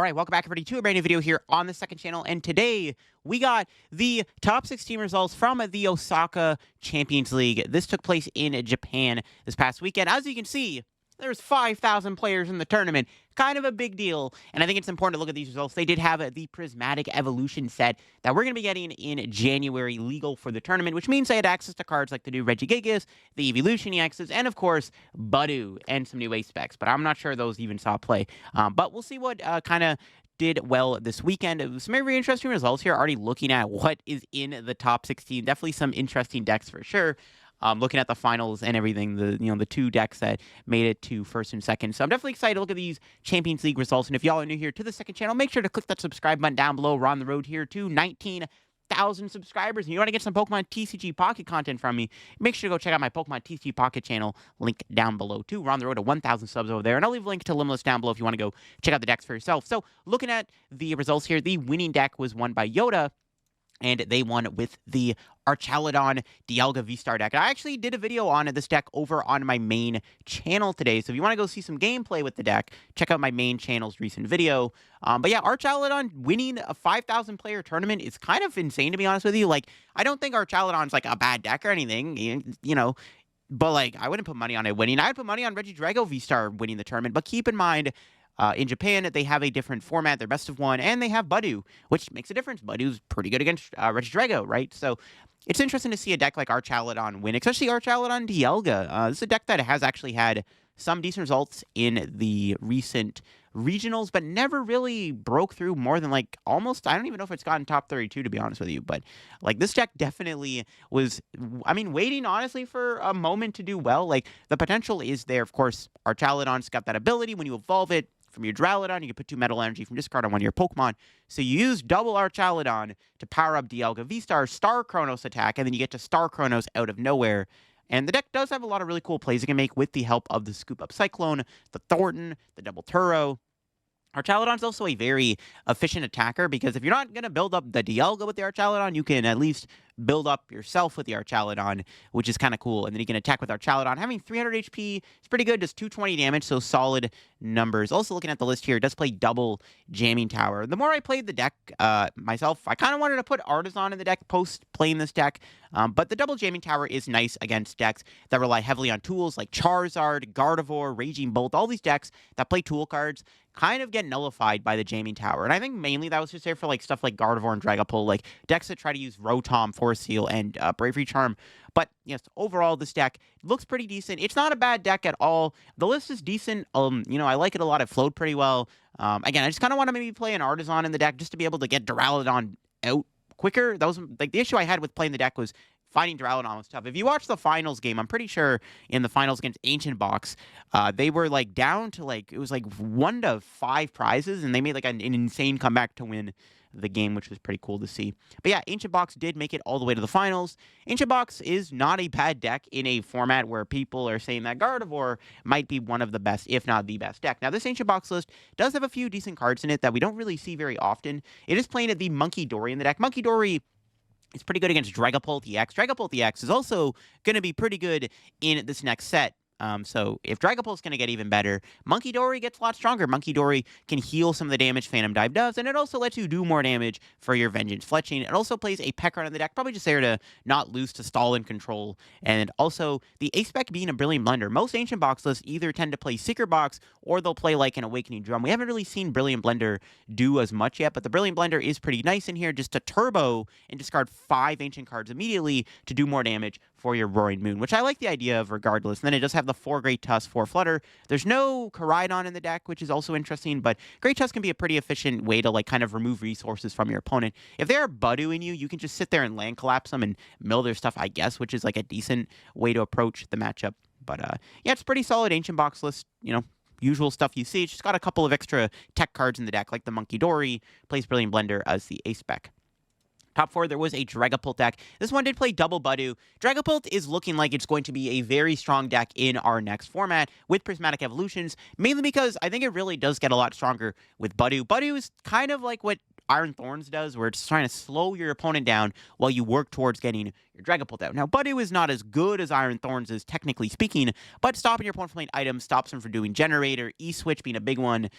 All right, welcome back everybody to a brand new video here on the second channel, and today we got the top 16 results from the Osaka Champions League. This took place in Japan this past weekend. As you can see, there's 5,000 players in the tournament. Kind of a big deal, and I think it's important to look at these results. They did have the Prismatic Evolution set that we're going to be getting in January legal for the tournament, which means they had access to cards like the new Regigigas, the Evolution EXs, and of course, Budu, and some new ace specs, but I'm not sure those even saw play. But we'll see what kind of did well this weekend. Some very interesting results here. Already looking at what is in the top 16. Definitely some interesting decks for sure. Looking at the finals and everything, the two decks that made it to first and second. So I'm definitely excited to look at these Champions League results. And if y'all are new here to the second channel, make sure to click that subscribe button down below. We're on the road here to 19,000 subscribers. And you want to get some Pokemon TCG Pocket content from me, make sure to go check out my Pokemon TCG Pocket channel, link down below too. We're on the road to 1,000 subs over there. And I'll leave a link to Limitless down below if you want to go check out the decks for yourself. So looking at the results here, the winning deck was won by Yoda, and they won with the Archaludon Dialga V-Star deck. I actually did a video on this deck over on my main channel today, so if you want to go see some gameplay with the deck, check out my main channel's recent video. But yeah, Archaludon winning a 5,000 player tournament is kind of insane, to be honest with you. Like, I don't think Archaludon's like a bad deck or anything, you know, but like, I wouldn't put money on it winning. I would put money on Regidrago V-Star winning the tournament, but keep in mind, in Japan, they have a different format. They're best of one, and they have Budu, which makes a difference. Budu's pretty good against Regidrago, right? So it's interesting to see a deck like Archaludon win, especially Archaludon Dialga. This is a deck that has actually had some decent results in the recent regionals, but never really broke through more than like almost, I don't even know if it's gotten top 32, to be honest with you, but like this deck definitely was, I mean, waiting honestly for a moment to do well. Like, the potential is there. Of course, Archaludon's got that ability when you evolve it from your Dragapult, you can put 2 Metal Energy from discard on one of your Pokemon. So you use double Archaludon to power up Dialga V-Star, Star Chronos attack, and then you get to Star Chronos out of nowhere. And the deck does have a lot of really cool plays it can make with the help of the Scoop Up Cyclone, the Thornton, the Double Turo. Archaludon's also a very efficient attacker, because if you're not going to build up the Dialga with the Archaludon, you can at least build up yourself with the Archaludon, which is kind of cool. And then you can attack with Archaludon. Having 300 HP is pretty good, just 220 damage, so solid numbers. Also looking at the list here, it does play double Jamming Tower. The more I played the deck myself, I kind of wanted to put Artisan in the deck post playing this deck, but the double Jamming Tower is nice against decks that rely heavily on tools like Charizard, Gardevoir, Raging Bolt. All these decks that play tool cards kind of get nullified by the Jamming Tower. And I think mainly that was just there for like stuff like Gardevoir and Dragapult, like decks that try to use Rotom, Force Seal, and Bravery Charm. But yes, overall, this deck looks pretty decent. It's not a bad deck at all. The list is decent. You know, I like it a lot. It flowed pretty well. Again, I just kind of want to maybe play an Artisan in the deck just to be able to get Duraludon out quicker. That was like the issue I had with playing the deck, was finding Duraludon was tough. If you watch the finals game, I'm pretty sure in the finals against Ancient Box, they were like down to like, it was like 1 to 5 prizes, and they made like an insane comeback to win the game, which was pretty cool to see. But yeah, Ancient Box did make it all the way to the finals. Ancient Box is not a bad deck in a format where people are saying that Gardevoir might be one of the best, if not the best deck. Now, this Ancient Box list does have a few decent cards in it that we don't really see very often. It is playing at the Monkey Dory in the deck. Monkey Dory, it's pretty good against Dragapult EX. Dragapult EX is also going to be pretty good in this next set. So if Dragapult's going to get even better, Monkey Dory gets a lot stronger. Monkey Dory can heal some of the damage Phantom Dive does, and it also lets you do more damage for your Vengeance Fletching. It also plays a Peck Run in the deck, probably just there to not lose to Stall and Control. And also, the Ace Spec being a Brilliant Blender. Most Ancient Box lists either tend to play Secret Box, or they'll play like an Awakening Drum. We haven't really seen Brilliant Blender do as much yet, but the Brilliant Blender is pretty nice in here, just to turbo and discard 5 Ancient cards immediately to do more damage for your Roaring Moon, which I like the idea of regardless. And then it does have the 4 Great Tusk, 4 Flutter. There's no Koraidon in the deck, which is also interesting, but Great Tusk can be a pretty efficient way to like kind of remove resources from your opponent. If they are Budu-ing you can just sit there and land collapse them and mill their stuff, I guess, which is like a decent way to approach the matchup. But yeah, it's pretty solid Ancient Box list, you know, usual stuff you see. It's just got a couple of extra tech cards in the deck, like the Monkey Dory, plays Brilliant Blender as the Ace Spec. Top 4, there was a Dragapult deck. This one did play double Budu. Dragapult is looking like it's going to be a very strong deck in our next format with Prismatic Evolutions, mainly because I think it really does get a lot stronger with Budu. Budu is kind of like what Iron Thorns does, where it's trying to slow your opponent down while you work towards getting your Dragapult out. Now, Budew is not as good as Iron Thorns is, technically speaking, but stopping your opponent from playing items stops him from doing Generator, E-Switch being a big one,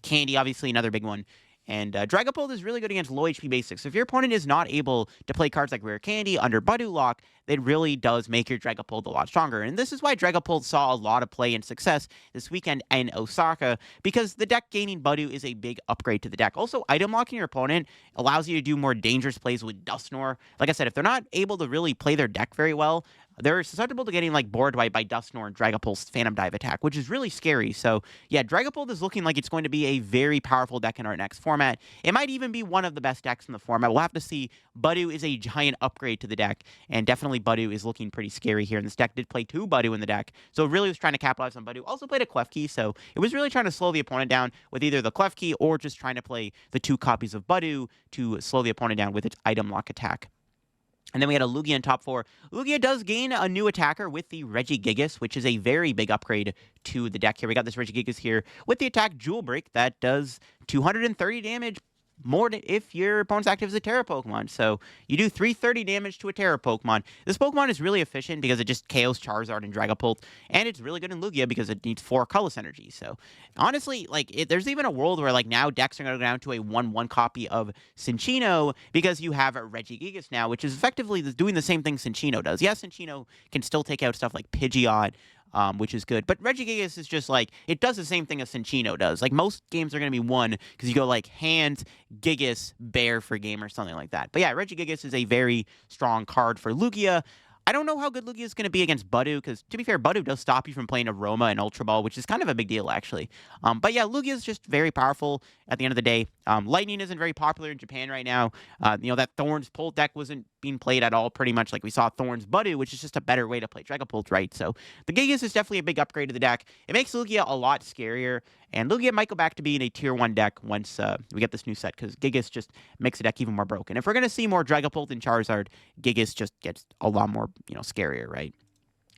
Candy, obviously, another big one. And Dragapult is really good against low HP basics. So if your opponent is not able to play cards like Rare Candy under Budew lock, it really does make your Dragapult a lot stronger. And this is why Dragapult saw a lot of play and success this weekend in Osaka, because the deck gaining Budew is a big upgrade to the deck. Also, item locking your opponent allows you to do more dangerous plays with Dusknoir. Like I said, if they're not able to really play their deck very well, they're susceptible to getting like board wiped by Dusknoir and Dragapult's Phantom Dive attack, which is really scary. So yeah, Dragapult is looking like it's going to be a very powerful deck in our next format. It might even be one of the best decks in the format. We'll have to see. Budew is a giant upgrade to the deck, and definitely Budew is looking pretty scary here. And this deck did play 2 Budew in the deck, so it really was trying to capitalize on Budew. Also played a Klefki, so it was really trying to slow the opponent down with either the Klefki or just trying to play the 2 copies of Budew to slow the opponent down with its item lock attack. And then we had a Lugia in top 4. Lugia does gain a new attacker with the Regigigas, which is a very big upgrade to the deck here. We got this Regigigas here with the attack Jewel Break that does 230 damage more if your opponent's active as a Terra Pokemon. So you do 330 damage to a Terra Pokemon. This Pokemon is really efficient because it just KOs Charizard and Dragapult, and it's really good in Lugia because it needs 4 colorless energy. So honestly, like there's even a world where like now decks are going to go down to a 1/1 copy of Cinccino because you have a Regigigas now, which is effectively doing the same thing Cinccino does. Yes, Cinccino can still take out stuff like Pidgeot, which is good. But Regigigas is just like, it does the same thing as Cinccino does. Like, most games are going to be 1 because you go like Hand, Gigas, Bear for game or something like that. But yeah, Regigigas is a very strong card for Lugia. I don't know how good Lugia is going to be against Budew, because, to be fair, Budew does stop you from playing Aroma and Ultra Ball, which is kind of a big deal, actually. But yeah, Lugia is just very powerful at the end of the day. Lightning isn't very popular in Japan right now. That Thorns Pult deck wasn't being played at all, pretty much like we saw Thorns Budew, which is just a better way to play Dragapult, right? So the Gigas is definitely a big upgrade to the deck. It makes Lugia a lot scarier, and Lugia might go back to being a Tier 1 deck once we get this new set, because Gigas just makes the deck even more broken. If we're going to see more Dragapult and Charizard, Gigas just gets a lot more, scarier, right?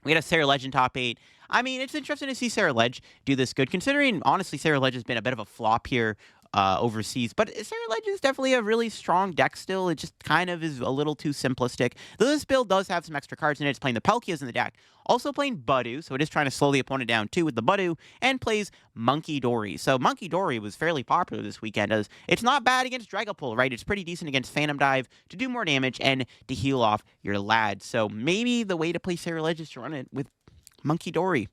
We had a Sarah Legend top 8. I mean, it's interesting to see Sarah Ledge do this good, considering, honestly, Sarah Ledge has been a bit of a flop here overseas. But Sarah Ledge is definitely a really strong deck still. It just kind of is a little too simplistic. Though this build does have some extra cards in it. It's playing the Palkias in the deck. Also playing Budew, so it is trying to slow the opponent down too with the Budew, and plays Monkey Dory. So Monkey Dory was fairly popular this weekend, as it's not bad against Dragapult, right? It's pretty decent against Phantom Dive to do more damage and to heal off your lads. So maybe the way to play Sarah Ledge is to run it with Monkey Dory.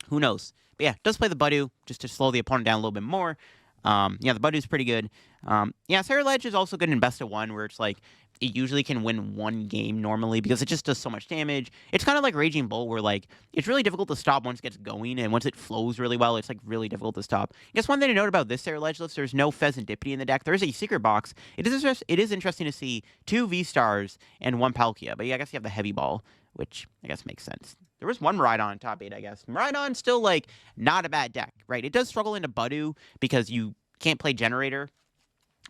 Who knows? But yeah, does play the Budew just to slow the opponent down a little bit more. The Budew's pretty good. Sarah Ledge is also good in Best of 1, where it's like, it usually can win 1 game normally because it just does so much damage. It's kind of like Raging Bull, where like, it's really difficult to stop once it gets going, and once it flows really well, it's like really difficult to stop. I guess one thing to note about this Sarah Ledge list, there's no Pheasantipity in the deck. There is a secret box. It is interesting to see 2 V-Stars and 1 Palkia, but yeah, I guess you have the Heavy Ball, which I guess makes sense. There was 1 Miraidon in top 8, I guess. Miraidon's still, like, not a bad deck, right? It does struggle into Budew because you can't play Generator,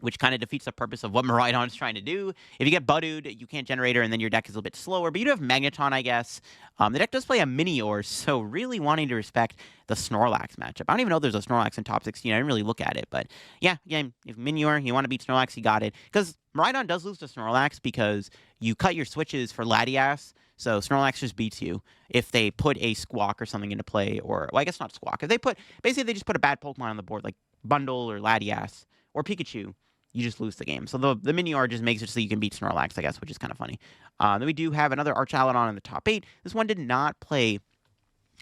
which kind of defeats the purpose of what Miraidon's trying to do. If you get Budewed, you can't Generator, and then your deck is a little bit slower. But you do have Magneton, I guess. The deck does play a Minior, so really wanting to respect the Snorlax matchup. I don't even know if there's a Snorlax in top 16. I didn't really look at it. But yeah, if Minior, you want to beat Snorlax, you got it. Because Miraidon does lose to Snorlax because you cut your switches for Latias. So Snorlax just beats you if they put a Squawk or something into play, or, well, I guess not Squawk. If they basically they just put a bad Pokemon on the board, like Bundle or Latias or Pikachu, you just lose the game. So the Minior just makes it so you can beat Snorlax, I guess, which is kind of funny. Then we do have another Archaludon in the top 8. This one did not play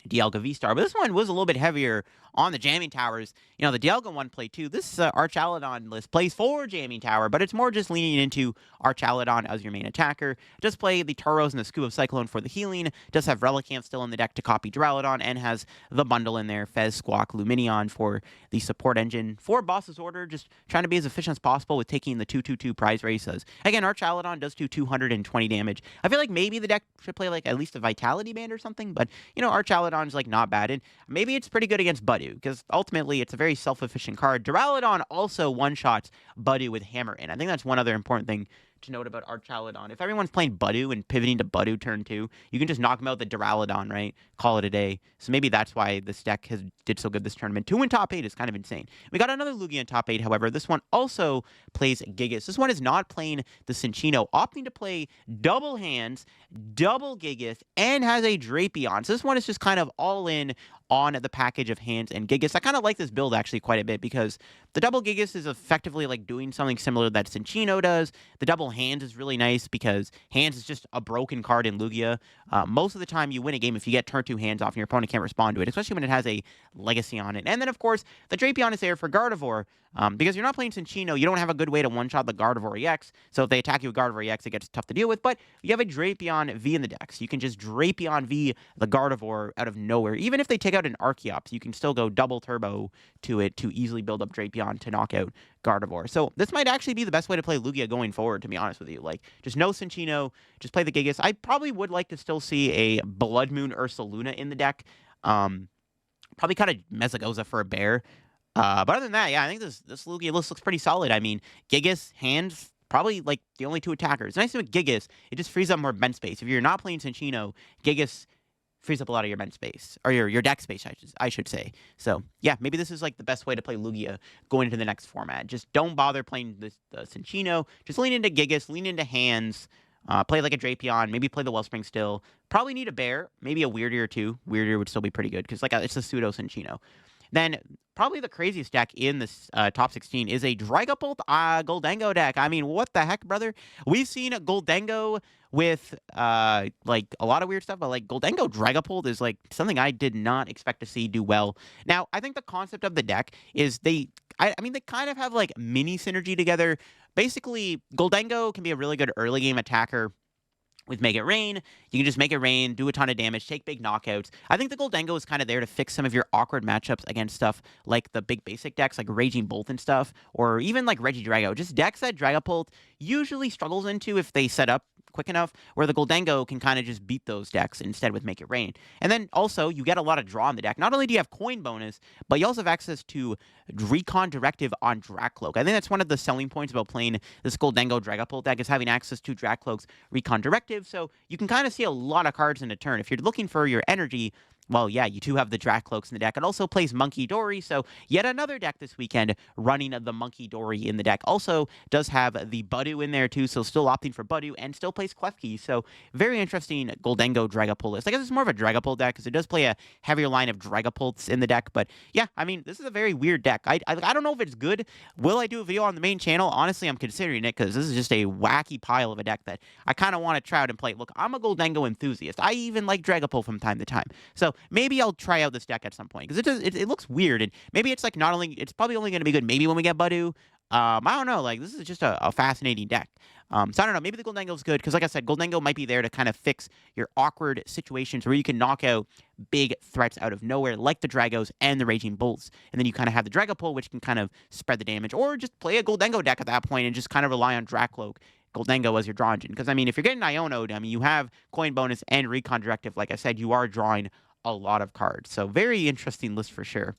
Dialga V-Star, but this one was a little bit heavier on the Jamming Towers. The Dialga one played too. This Archaludon list plays for Jamming Tower, but it's more just leaning into Archaludon as your main attacker. It does play the Tauros and the Scoop of Cyclone for the healing. It does have Relicanth still in the deck to copy Duraludon, and has the bundle in there, Fez, Squawk, Luminion for the support engine. For Boss's Order, just trying to be as efficient as possible with taking the 2/2/2 prize races. Again, Archaludon does do 220 damage. I feel like maybe the deck should play like at least a Vitality Band or something, but Archaludon's like not bad. And maybe it's pretty good against Budew, because ultimately it's a very self-efficient card. Duraludon also one-shots Budew with Hammer In. I think that's one other important thing to note about Archaludon. If everyone's playing Budu and pivoting to Budu turn 2, you can just knock him out with the Duraludon, right? Call it a day. So maybe that's why this deck did so good this tournament. 2 in top 8 is kind of insane. We got another Lugia in top 8, however. This one also plays Gigas. This one is not playing the Cinccino, opting to play double hands, double Gigas, and has a Drapion. So this one is just kind of all in on the package of hands and Gigas. I kind of like this build actually quite a bit because the double Gigas is effectively like doing something similar that Cinccino does. The double hands is really nice because hands is just a broken card in Lugia. Most of the time you win a game if you get turn 2 hands off and your opponent can't respond to it, especially when it has a legacy on it. And then of course the Drapion is there for Gardevoir. Because you're not playing Cinccino, you don't have a good way to one-shot the Gardevoir EX. So if they attack you with Gardevoir EX, it gets tough to deal with. But you have a Drapion V in the deck, so you can just Drapion V the Gardevoir out of nowhere. Even if they take out an Archeops, you can still go double turbo to it to easily build up Drapion to knock out Gardevoir. So this might actually be the best way to play Lugia going forward, to be honest with you. Like, just no Cinccino, just play the Gigas. I probably would like to still see a Blood Moon Ursaluna in the deck. Probably kind of Mesagoza for a bear. But other than that, yeah, I think this Lugia list looks pretty solid. I mean, Gigas, hands, probably like the only 2 attackers. Nice thing with Gigas, it just frees up more bench space. If you're not playing Cinccino, Gigas frees up a lot of your bench space, or your deck space, I should say. So, yeah, maybe this is like the best way to play Lugia going into the next format. Just don't bother playing the Cinccino. Just lean into Gigas, lean into hands, play like a Drapion, maybe play the Wellspring still. Probably need a bear, maybe a Weird Ear too. Weird Ear would still be pretty good, because like it's a pseudo Cinccino. Then probably the craziest deck in this top 16 is a Dragapult Goldengo deck. I mean, what the heck, brother? We've seen Goldengo with like a lot of weird stuff, but like Goldengo Dragapult is like something I did not expect to see do well. Now, I think the concept of the deck is I mean, they kind of have like mini synergy together. Basically, Goldengo can be a really good early game attacker. With Make It Rain, you can just make it rain, do a ton of damage, take big knockouts. I think the Goldengo is kind of there to fix some of your awkward matchups against stuff like the big basic decks, like Raging Bolt and stuff, or even like Regidrago. Just decks that Dragapult usually struggles into if they set up quick enough, where the Goldengo can kind of just beat those decks instead with Make It Rain. And then also, you get a lot of draw in the deck. Not only do you have coin bonus, but you also have access to Recon Directive on Dracloak. I think that's one of the selling points about playing this Goldengo Dragapult deck, is having access to Dracloak's Recon Directive, so you can kind of see a lot of cards in a turn. If you're looking for your energy, well, yeah, you do have the Dracloaks in the deck. It also plays Monkey Dory, so yet another deck this weekend running the Monkey Dory in the deck. Also does have the Budu in there too, so still opting for Budu, and still plays Klefki, so very interesting Goldengo Dragapult list. I guess it's more of a Dragapult deck, because it does play a heavier line of Dragapults in the deck, but yeah, I mean, this is a very weird deck. I don't know if it's good. Will I do a video on the main channel? Honestly, I'm considering it, because this is just a wacky pile of a deck that I kind of want to try out and play. Look, I'm a Goldengo enthusiast. I even like Dragapult from time to time, so maybe I'll try out this deck at some point, because it looks weird, and maybe it's like it's probably only going to be good maybe when we get Budu. I don't know, like, this is just a fascinating deck. So I don't know, maybe the Goldengo is good, because like I said, Goldengo might be there to kind of fix your awkward situations where you can knock out big threats out of nowhere, like the Dragos and the Raging Bolts, and then you kind of have the Dragapult, which can kind of spread the damage, or just play a Goldengo deck at that point and just kind of rely on Dracloak Goldengo as your draw engine. Because, I mean, if you're getting Iono'd, I mean, you have coin bonus and Recon Directive. Like I said, you are drawing a lot of cards. So very interesting list for sure.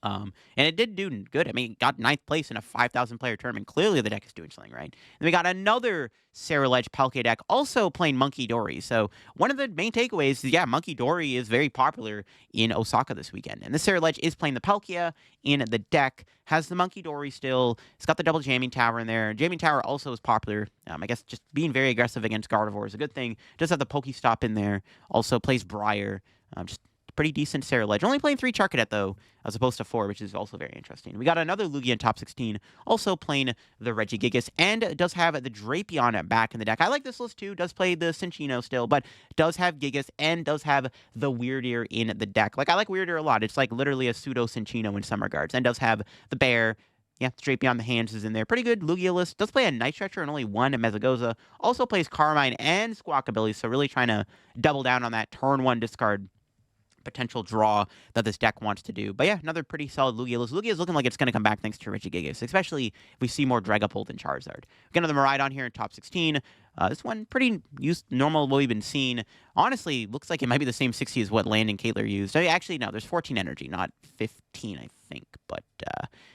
And it did do good. I mean, it got 9th place in a 5,000 player tournament. Clearly the deck is doing something right. Then we got another Ceruledge Palkia deck also playing Monkey Dory. So one of the main takeaways is, yeah, Monkey Dory is very popular in Osaka this weekend. And the Ceruledge is playing the Palkia in the deck, has the Monkey Dory still. It's got the double Jamming Tower in there. Jamming Tower also is popular. I guess just being very aggressive against Gardevoir is a good thing. Does have the Pokestop in there. Also plays Briar. Just pretty decent Ceruledge. Only playing 3 Charcadet, though, as opposed to 4, which is also very interesting. We got another Lugia in top 16, also playing the Regigigas, and does have the Drapion back in the deck. I like this list, too. Does play the Cinccino still, but does have Gigas, and does have the Weird Ear in the deck. Like, I like Weird Ear a lot. It's like literally a pseudo Cinccino in some regards, and does have the Bear. Yeah, Drapion the Hands is in there. Pretty good Lugia list. Does play a Night Stretcher and only 1 Mesagoza. Also plays Carmine and Squawkabilly, so really trying to double down on that turn 1 discard potential draw that this deck wants to do. But yeah, another pretty solid Lugia list. Lugia is looking like it's going to come back thanks to Regigigas, especially if we see more Dragapult and Charizard. We got another Miraidon here in top 16. This one pretty normal what we've been seeing. Honestly, looks like it might be the same 60 as what Land and Caitlor used. Actually, no, there's 14 energy, not 15, I think. But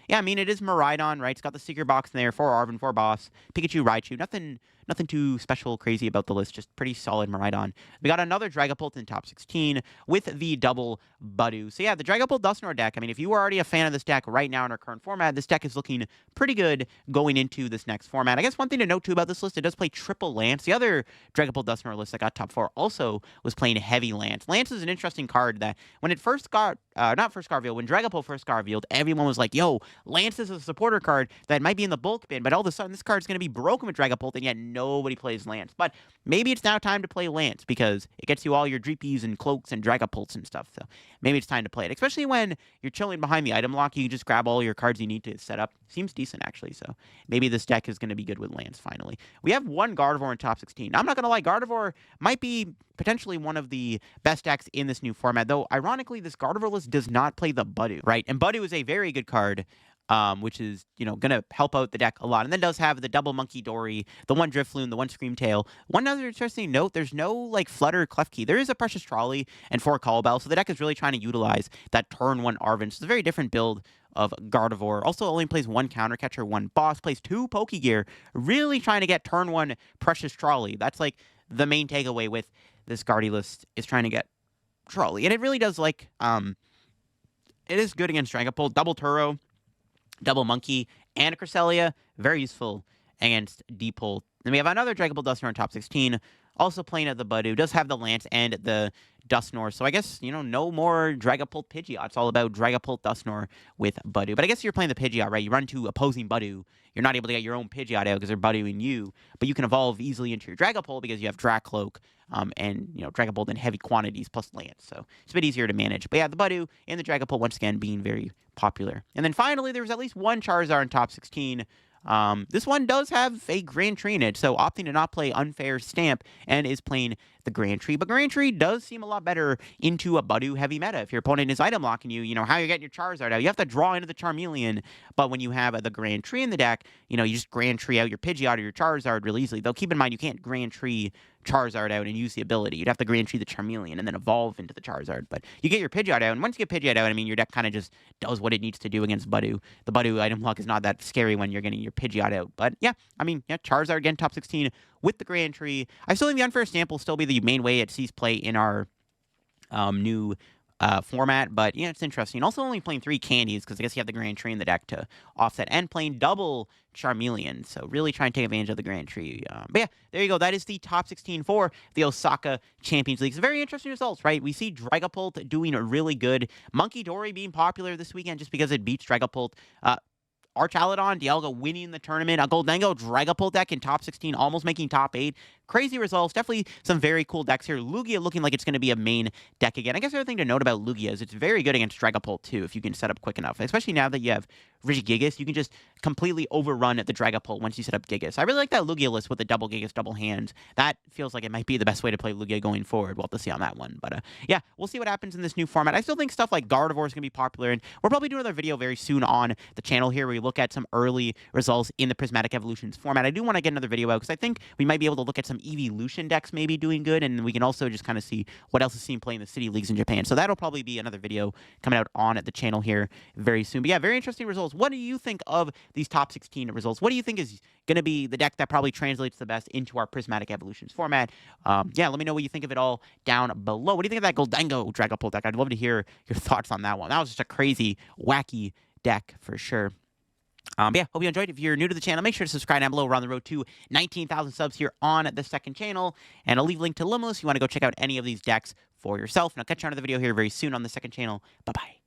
yeah, I mean, it is Miraidon, right? It's got the Secret Box in there, 4 Arven, 4 Boss, Pikachu, Raichu. Nothing too special, crazy about the list. Just pretty solid Miraidon. We got another Dragapult in top 16 with the double Budew. So yeah, the Dragapult Dusknoir deck. I mean, if you are already a fan of this deck right now in our current format, this deck is looking pretty good going into this next format. I guess one thing to note too about this list, it does play triple Lance. The other Dragapult Dusknoir list that got top 4 also was playing heavy Lance. Lance is an interesting card that when it first got, not first got revealed, when Dragapult first got revealed, everyone was like, yo, Lance is a supporter card that might be in the bulk bin, but all of a sudden this card's going to be broken with Dragapult, and yet nobody plays Lance. But maybe it's now time to play Lance because it gets you all your Dreepies and Cloaks and Dragapults and stuff. So maybe it's time to play it, especially when you're chilling behind the item lock. You can just grab all your cards you need to set up. Seems decent, actually. So maybe this deck is going to be good with Lance finally. We have one Gardevoir in top 16. I'm not going to lie, Gardevoir might be potentially one of the best decks in this new format, though ironically this Gardevoir list does not play the Budew, right? And Budew is a very good card, which is, going to help out the deck a lot. And then does have the double Monkey Dory, the one Drifloon, the one Screamtail. One other interesting note, there's no, like, Flutter Klefki. There is a Precious Trolley and 4 Call Bell, so the deck is really trying to utilize that turn 1 Arven. So it's a very different build of Gardevoir. Also only plays 1 Counter Catcher, 1 Boss, plays 2 Pokegear, really trying to get turn 1 Precious Trolley. That's, like, the main takeaway with this Guardy list is trying to get Trolley. And it really does, like, it is good against Dragapult. Double Turo, double Monkey, and Cresselia, very useful against Deepole. Then we have another Dragapult Dusknoir in top 16, also playing at the Budew, does have the Lance and the Dusknoir. So I guess, no more Dragapult Pidgeot. It's all about Dragapult Dusknoir with Budew. But I guess you're playing the Pidgeot, right? You run to opposing Budew. You're not able to get your own Pidgeot out because they're Budewing you, but you can evolve easily into your Dragapult because you have Dracloak, and, Dragapult in heavy quantities plus Lance. So it's a bit easier to manage. But yeah, the Budew and the Dragapult, once again, being very popular. And then finally, there was at least one Charizard in top 16. This one does have a Grand Tree in it, so opting to not play Unfair Stamp and is playing the Grand Tree. But Grand Tree does seem a lot better into a Budew heavy meta. If your opponent is item locking you, how you're getting your Charizard out. You have to draw into the Charmeleon, but when you have the Grand Tree in the deck, you just Grand Tree out your Pidgeot or your Charizard really easily. Though keep in mind, you can't Grand Tree Charizard out and use the ability. You'd have to Grand Tree the Charmeleon and then evolve into the Charizard. But you get your Pidgeot out, and once you get Pidgeot out, I mean, your deck kind of just does what it needs to do against Budew. The Budew item lock is not that scary when you're getting your Pidgeot out. But yeah, I mean, yeah, Charizard again, top 16 with the Grand Tree. I still think the Unfair Stamp will still be the main way it sees play in our new format, but yeah, it's interesting. Also only playing 3 candies because I guess you have the Grand Tree in the deck to offset, and playing double Charmeleon, so really trying to take advantage of the Grand Tree. But yeah, there you go. That is the top 16 for the Osaka Champions League. It's very interesting results, right? We see Dragapult doing really good. Monkey Dory being popular this weekend just because it beats Dragapult. Archaludon, Dialga winning the tournament. A Goldengo Dragapult deck in top 16, almost making top 8. Crazy results. Definitely some very cool decks here. Lugia looking like it's going to be a main deck again. I guess the other thing to note about Lugia is it's very good against Dragapult, too, if you can set up quick enough. Especially now that you have Gigas, you can just completely overrun the Dragapult once you set up Gigas. I really like that Lugia list with the double Gigas, double hands. That feels like it might be the best way to play Lugia going forward. We'll have to see on that one. But yeah, we'll see what happens in this new format. I still think stuff like Gardevoir is going to be popular, and we'll probably do another video very soon on the channel here where we look at some early results in the Prismatic Evolutions format. I do want to get another video out because I think we might be able to look at some Evolution decks maybe doing good, and we can also just kind of see what else is seen playing the City Leagues in Japan. So that'll probably be another video coming out on the channel here very soon. But yeah, very interesting results. What do you think of these top 16 results? What do you think is going to be the deck that probably translates the best into our Prismatic Evolutions format? Yeah, let me know what you think of it all down below. What do you think of that Goldengo Dragapult deck? I'd love to hear your thoughts on that one. That was just a crazy, wacky deck for sure. Yeah, hope you enjoyed. If you're new to the channel, make sure to subscribe down below. We're on the road to 19,000 subs here on the second channel. And I'll leave a link to Limitless if you want to go check out any of these decks for yourself. And I'll catch you on the video here very soon on the second channel. Bye-bye.